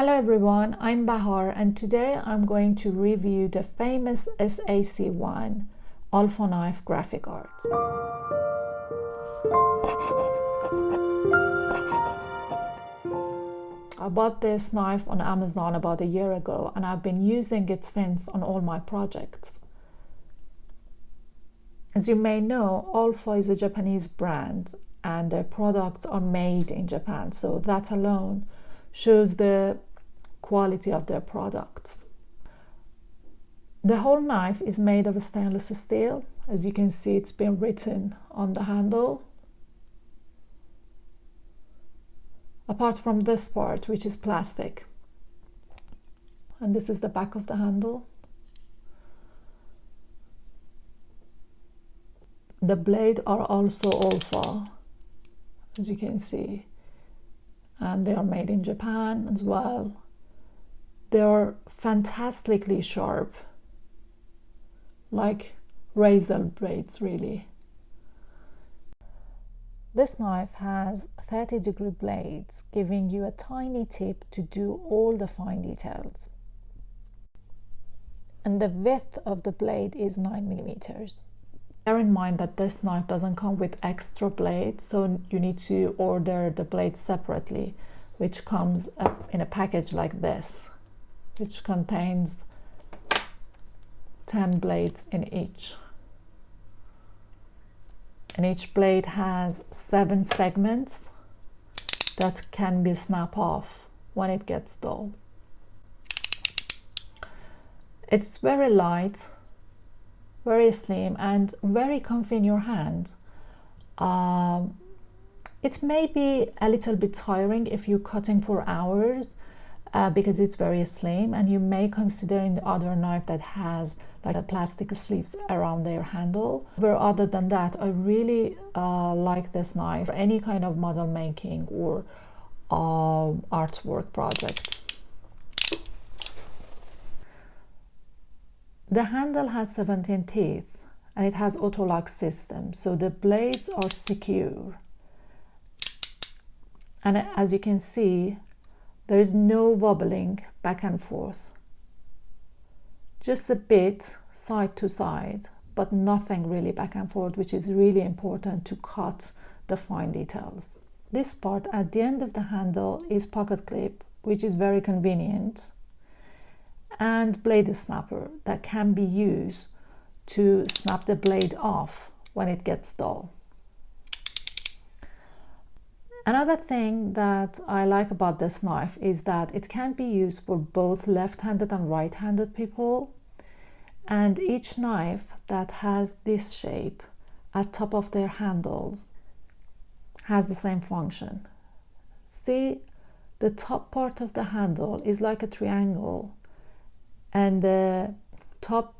Hello everyone, I'm Bahar and today I'm going to review the famous SAC-1 OLFA knife graphic art. I bought this knife on Amazon about a year ago and I've been using it since on all my projects. As you may know, OLFA is a Japanese brand and their products are made in Japan, so that alone shows the quality of their products. The whole knife is made of stainless steel. As you can see, it's been written on the handle. Apart from this part, which is plastic. And this is the back of the handle. The blades are also OLFA, as you can see. And they are made in Japan as well. They are fantastically sharp, like razor blades really. This knife has 30-degree blades, giving you a tiny tip to do all the fine details. And the width of the blade is 9 millimeters. Bear in mind that this knife doesn't come with extra blades, so you need to order the blades separately, which comes in a package like this, which contains 10 blades in each. And each blade has 7 segments that can be snapped off when it gets dull. It's very light, very slim, and very comfy in your hand. It may be a little bit tiring if you're cutting for hours, because it's very slim, and you may consider the other knife that has like a plastic sleeves around their handle. But other than that, I really like this knife for any kind of model making or artwork projects. The handle has 17 teeth and it has auto lock system, so the blades are secure. And as you can see, there is no wobbling back and forth. Just a bit side to side, but nothing really back and forth, which is really important to cut the fine details. This part at the end of the handle is pocket clip, which is very convenient, and blade snapper that can be used to snap the blade off when it gets dull. Another thing that I like about this knife is that it can be used for both left-handed and right-handed people. And each knife that has this shape at top of their handles has the same function. See, the top part of the handle is like a triangle and the top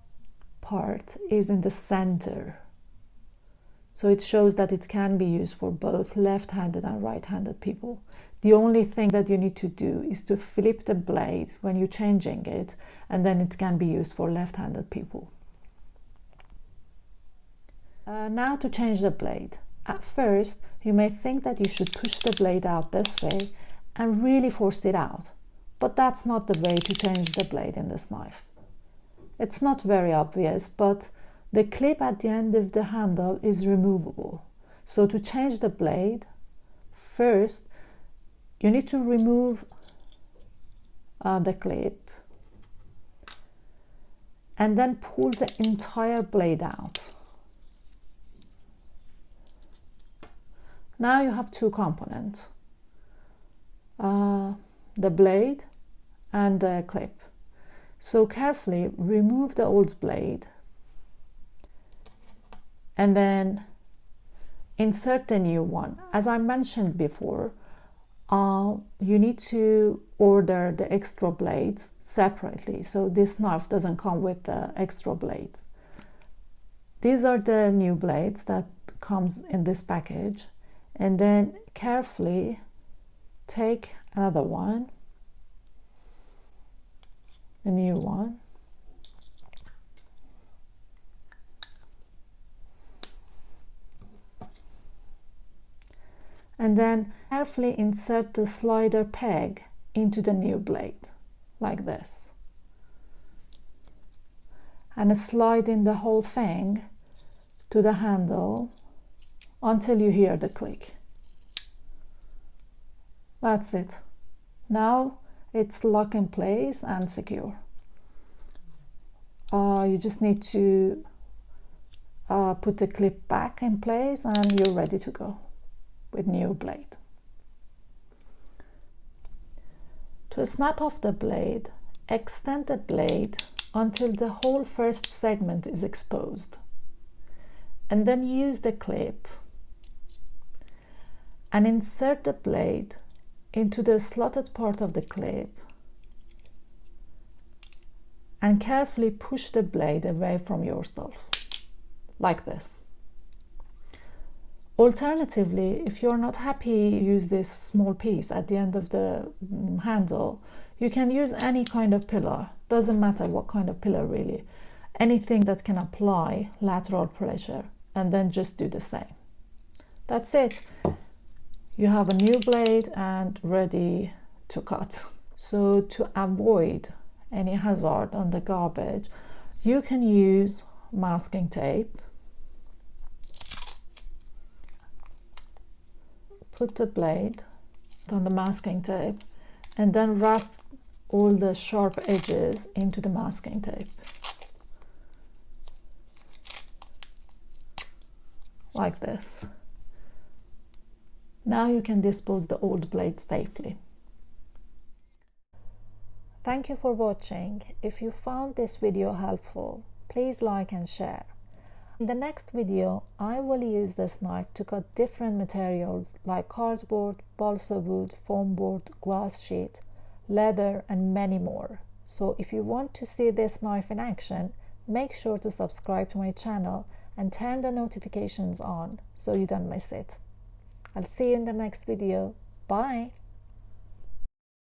part is in the center. So it shows that it can be used for both left-handed and right-handed people. The only thing that you need to do is to flip the blade when you're changing it, and then it can be used for left-handed people. Now to change the blade. At first, you may think that you should push the blade out this way and really force it out. But that's not the way to change the blade in this knife. It's not very obvious, but the clip at the end of the handle is removable. So to change the blade, first you need to remove the clip and then pull the entire blade out. Now you have two components, the blade and the clip. So carefully remove the old blade and then insert the new one. As I mentioned before, you need to order the extra blades separately. So this knife doesn't come with the extra blades. These are the new blades that comes in this package. And then carefully take another one, the new one, and then carefully insert the slider peg into the new blade, like this. And slide in the whole thing to the handle until you hear the click. That's it. Now it's locked in place and secure. You just need to put the clip back in place and you're ready to go with new blade. To snap off the blade, extend the blade until the whole first segment is exposed, and then use the clip and insert the blade into the slotted part of the clip and carefully push the blade away from yourself, like this. Alternatively, if you're not happy, use this small piece at the end of the handle. You can use any kind of pillar, doesn't matter what kind of pillar really, anything that can apply lateral pressure, and then just do the same. That's it. You have a new blade and ready to cut. So to avoid any hazard on the garbage, you can use masking tape. Put the blade on the masking tape and then wrap all the sharp edges into the masking tape, like this. Now you can dispose the old blade safely. Thank you for watching. If you found this video helpful, please like and share. In the next video, I will use this knife to cut different materials like cardboard, balsa wood, foam board, glass sheet, leather, and many more. So if you want to see this knife in action, make sure to subscribe to my channel and turn the notifications on so you don't miss it. I'll see you in the next video. Bye!